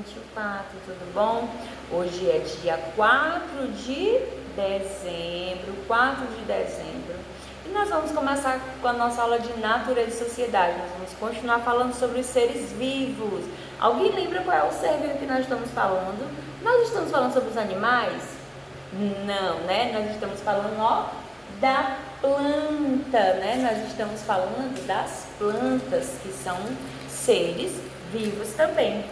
2024, tudo bom? Hoje é dia 4 de dezembro, e nós vamos começar com a nossa aula de natureza e sociedade. Nós vamos continuar falando sobre os seres vivos. Alguém lembra qual é o ser vivo que nós estamos falando? Nós estamos falando sobre os animais? Não, né? Nós estamos falando, da planta, né? Nós estamos falando das plantas, que são seres vivos também.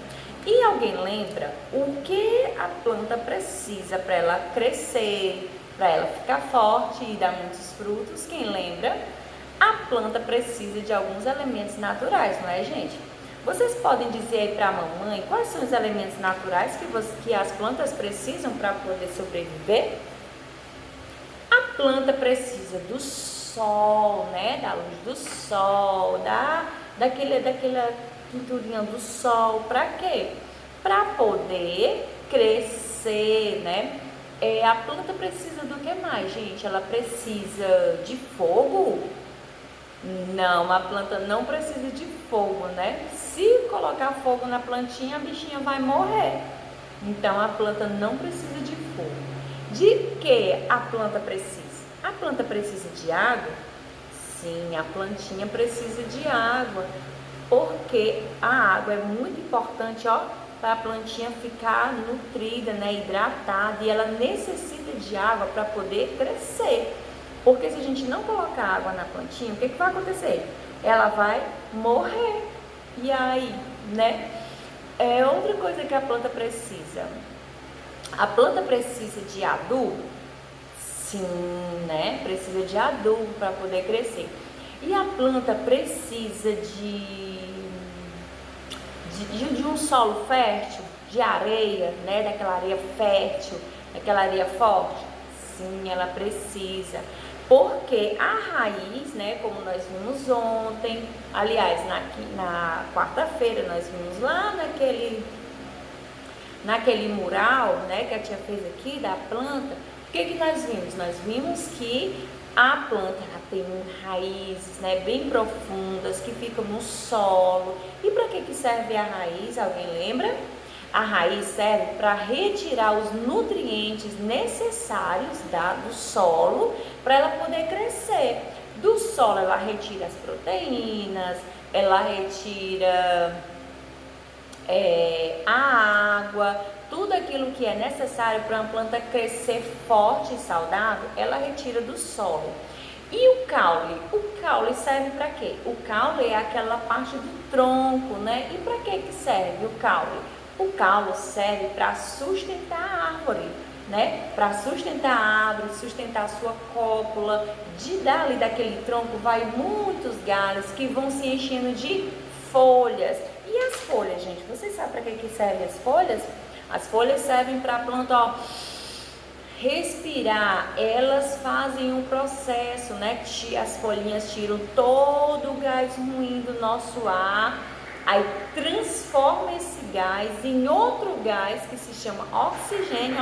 E alguém lembra o que a planta precisa para ela crescer, para ela ficar forte e dar muitos frutos? Quem lembra? A planta precisa de alguns elementos naturais, não é, gente? Vocês podem dizer aí para a mamãe quais são os elementos naturais que as plantas precisam para poder sobreviver? A planta precisa do sol, né? Da luz do sol, daquela pinturinha do sol. Para quê? Para poder crescer, né? A planta precisa do que mais, gente? Ela precisa de fogo? Não, a planta não precisa de fogo, né? Se colocar fogo na plantinha, a bichinha vai morrer. Então, a planta não precisa de fogo. De que a planta precisa? A planta precisa de água? Sim, a plantinha precisa de água, porque a água é muito importante, para a plantinha ficar nutrida, né, hidratada, e ela necessita de água para poder crescer. Porque se a gente não colocar água na plantinha, o que vai acontecer? Ela vai morrer. E aí, né? Outra coisa que a planta precisa. A planta precisa de adubo? Sim, né? Precisa de adubo para poder crescer. E a planta precisa de um solo fértil, de areia, né? Daquela areia fértil, daquela areia forte? Sim, ela precisa. Porque a raiz, né? Como nós vimos ontem, aliás, na quarta-feira, nós vimos lá naquele mural, né, que a tia fez aqui da planta. O que nós vimos? Nós vimos que a planta ela tem raízes, né, bem profundas, que ficam no solo. E para que serve a raiz? Alguém lembra? A raiz serve para retirar os nutrientes necessários do solo para ela poder crescer. Do solo ela retira as proteínas, ela retira a água, tudo aquilo que é necessário para uma planta crescer forte e saudável, ela retira do solo. E o caule? O caule serve para quê? O caule é aquela parte do tronco, né? E para que serve o caule? O caule serve para sustentar a árvore, né? Para sustentar a árvore, sustentar a sua cópula. Dali daquele tronco vai muitos galhos que vão se enchendo de folhas. E as folhas, gente? Vocês sabem para que servem as folhas? As folhas servem para a planta, respirar. Elas fazem um processo, né? As folhinhas tiram todo o gás ruim do nosso ar, aí transforma esse gás em outro gás que se chama oxigênio,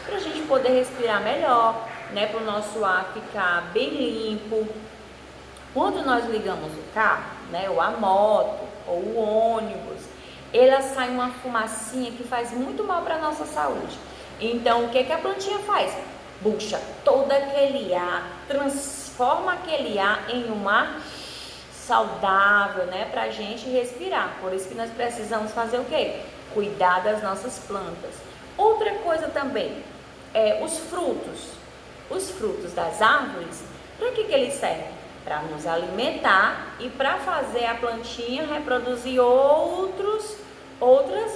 para a gente poder respirar melhor, né? Para o nosso ar ficar bem limpo. Quando nós ligamos o carro, né? Ou a moto, ou o ônibus, ela sai uma fumacinha que faz muito mal para a nossa saúde. Então, o que a plantinha faz? Puxa todo aquele ar, transforma aquele ar em um ar saudável, né? Para a gente respirar. Por isso que nós precisamos fazer o quê? Cuidar das nossas plantas. Outra coisa também, os frutos. Os frutos das árvores, para que eles servem? Para nos alimentar e para fazer a plantinha reproduzir outras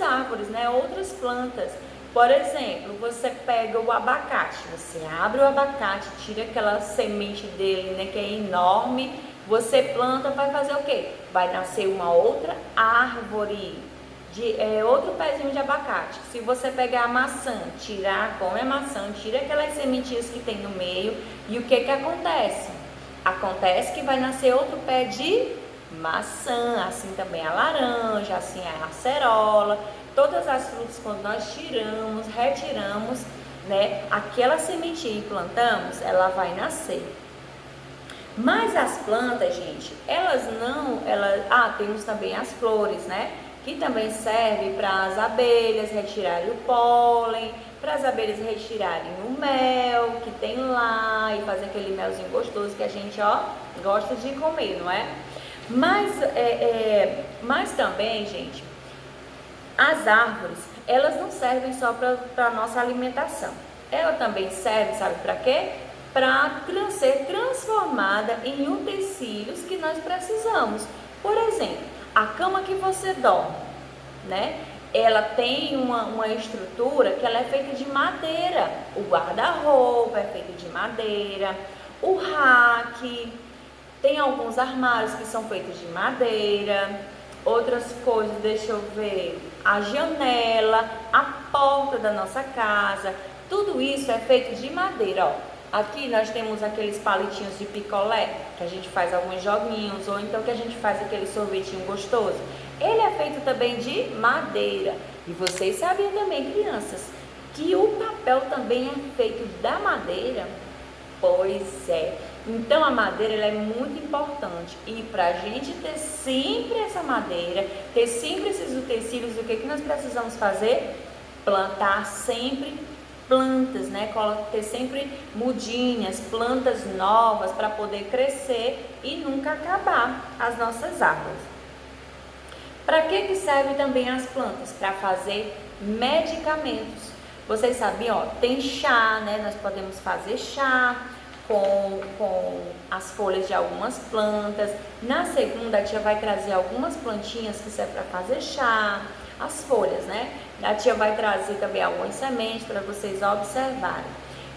árvores, né? Outras plantas. Por exemplo, você pega o abacate, você abre o abacate, tira aquela semente dele, né, que é enorme, você planta, vai fazer o quê? Vai nascer uma outra árvore, outro pezinho de abacate. Se você pegar a maçã, come a maçã, tira aquelas sementinhas que tem no meio, e o que acontece? Acontece que vai nascer outro pé de maçã, assim também a laranja, assim a acerola. Todas as frutas, quando nós retiramos, né, aquela sementinha e plantamos, ela vai nascer. Mas as plantas, gente, temos também as flores, né? que também serve para as abelhas retirarem o pólen, para as abelhas retirarem o mel que tem lá e fazer aquele melzinho gostoso que a gente, ó, gosta de comer, não é? Mas também, gente, as árvores, elas não servem só para a nossa alimentação. Ela também serve, sabe para quê? Para ser transformada em utensílios que nós precisamos. Por exemplo, a cama que você dorme, né? Ela tem uma estrutura que ela é feita de madeira. O guarda-roupa é feito de madeira. O rack, tem alguns armários que são feitos de madeira. Outras coisas, deixa eu ver, a janela, a porta da nossa casa, tudo isso é feito de madeira, ó. Aqui nós temos aqueles palitinhos de picolé, que a gente faz alguns joguinhos, ou então que a gente faz aquele sorvetinho gostoso. Ele é feito também de madeira. E vocês sabiam também, crianças, que o papel também é feito da madeira? Pois é. Então a madeira ela é muito importante. E para a gente ter sempre essa madeira, ter sempre esses utensílios, o que nós precisamos fazer? Plantar sempre plantas, né? Ter sempre mudinhas, plantas novas para poder crescer e nunca acabar as nossas árvores. Para que servem também as plantas? Para fazer medicamentos. Vocês sabiam, ó, tem chá, né? Nós podemos fazer chá com as folhas de algumas plantas. Na segunda, a tia vai trazer algumas plantinhas que servem para fazer chá, as folhas, né? A tia vai trazer também algumas sementes para vocês observarem.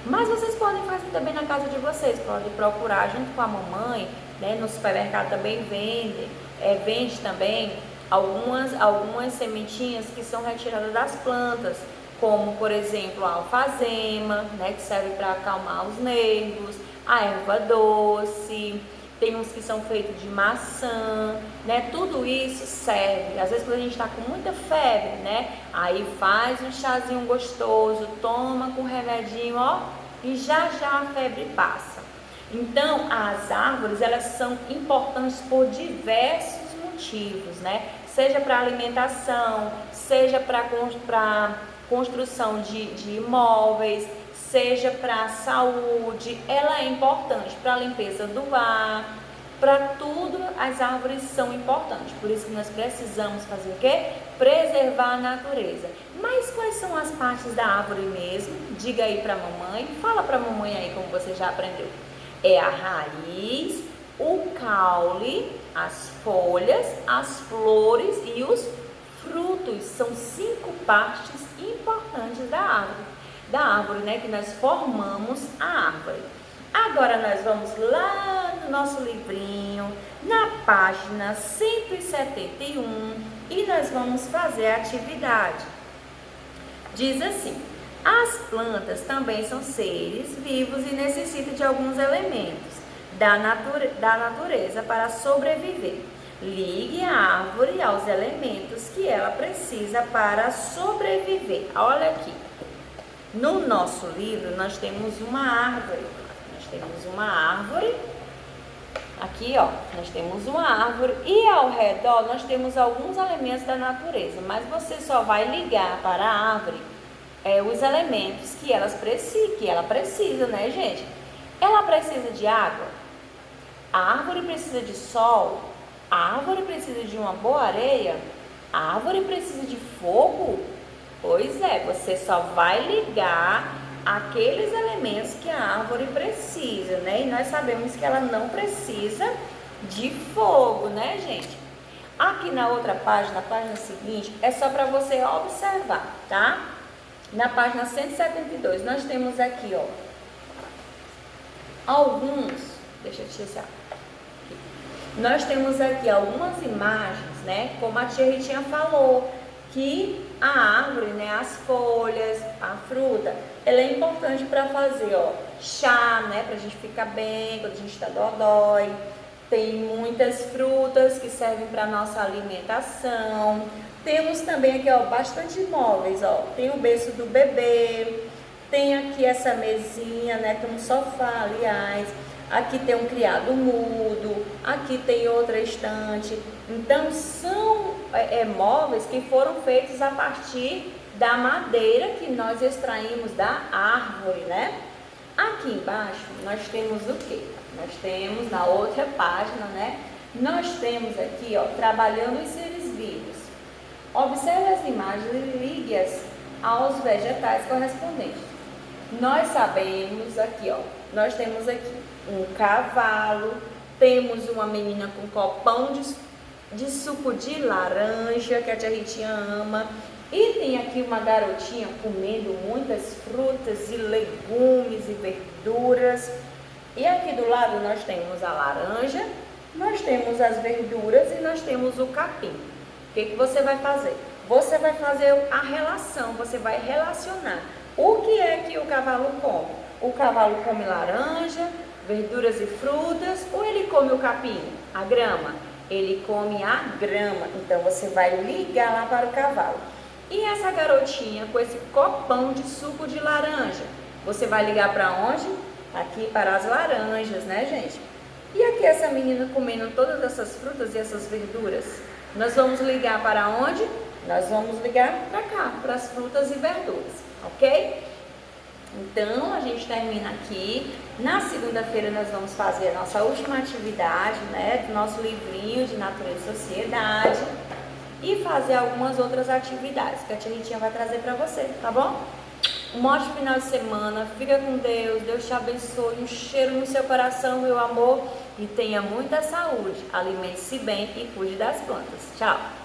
Mas vocês podem fazer também na casa de vocês, podem procurar junto com a mamãe, né? No supermercado também vende também algumas sementinhas que são retiradas das plantas, como por exemplo a alfazema, né, que serve para acalmar os nervos, a erva doce, tem uns que são feitos de maçã, né, tudo isso serve. Às vezes quando a gente está com muita febre, né, aí faz um chazinho gostoso, toma com remedinho, ó, e já a febre passa. Então as árvores, elas são importantes por diversos motivos, né, seja para alimentação, seja para construção de imóveis, seja para a saúde, ela é importante para a limpeza do ar, para tudo as árvores são importantes. Por isso que nós precisamos fazer o quê? Preservar a natureza. Mas quais são as partes da árvore mesmo? Diga aí para a mamãe, fala para a mamãe aí como você já aprendeu. É a raiz, o caule, as folhas, as flores e os frutos. São 5 partes importantes da árvore, né, que nós formamos a árvore. Agora nós vamos lá no nosso livrinho, na página 171, e nós vamos fazer a atividade. Diz assim: as plantas também são seres vivos e necessitam de alguns elementos da natureza para sobreviver. Ligue a árvore aos elementos que ela precisa para sobreviver. Olha aqui, no nosso livro nós temos uma árvore. Aqui, ó, nós temos uma árvore e ao redor nós temos alguns elementos da natureza, mas você só vai ligar para a árvore os elementos que ela precisa, né, gente? Ela precisa de água, a árvore precisa de sol, a árvore precisa de uma boa areia, a árvore precisa de fogo. Pois é, você só vai ligar aqueles elementos que a árvore precisa, né? E nós sabemos que ela não precisa de fogo, né, gente? Aqui na outra página, a página seguinte, é só para você observar, tá? Na página 172, nós temos aqui, ó, deixa eu tirar. Nós temos aqui algumas imagens, né? Como a tia Ritinha falou, que a árvore, né, as folhas, a fruta, ela é importante para fazer, ó, chá, né, para a gente ficar bem quando a gente está dodói. Tem muitas frutas que servem para nossa alimentação. Temos também aqui, ó, bastante móveis, ó. Tem o berço do bebê, Tem aqui essa mesinha, né? Tem um sofá, aliás. Aqui tem um criado mudo, aqui tem outra estante. Então, são móveis que foram feitos a partir da madeira que nós extraímos da árvore, né? Aqui embaixo, nós temos o quê? Nós temos, na outra página, né? Nós temos aqui, ó, trabalhando os seres vivos. Observe as imagens e ligue-as aos vegetais correspondentes. Nós sabemos aqui, ó, nós temos aqui um cavalo, temos uma menina com copão de suco de laranja, que a tia Ritinha ama, e tem aqui uma garotinha comendo muitas frutas e legumes e verduras. E aqui do lado nós temos a laranja, nós temos as verduras e nós temos o capim. O que você vai fazer? Você vai fazer a relação, você vai relacionar. O que é que o cavalo come? O cavalo come laranja, verduras e frutas, ou ele come o capim, a grama? Ele come a grama. Então você vai ligar lá para o cavalo. E essa garotinha com esse copão de suco de laranja, você vai ligar para onde? Aqui para as laranjas, né, gente? E aqui essa menina comendo todas essas frutas e essas verduras, nós vamos ligar para onde? Nós vamos ligar para cá, para as frutas e verduras, ok? Então, a gente termina aqui. Na segunda-feira nós vamos fazer a nossa última atividade, né, do nosso livrinho de Natureza e Sociedade, e fazer algumas outras atividades que a tia Ritinha vai trazer para você, tá bom? Um ótimo final de semana, fica com Deus, Deus te abençoe, um cheiro no seu coração, meu amor, e tenha muita saúde. Alimente-se bem e cuide das plantas. Tchau!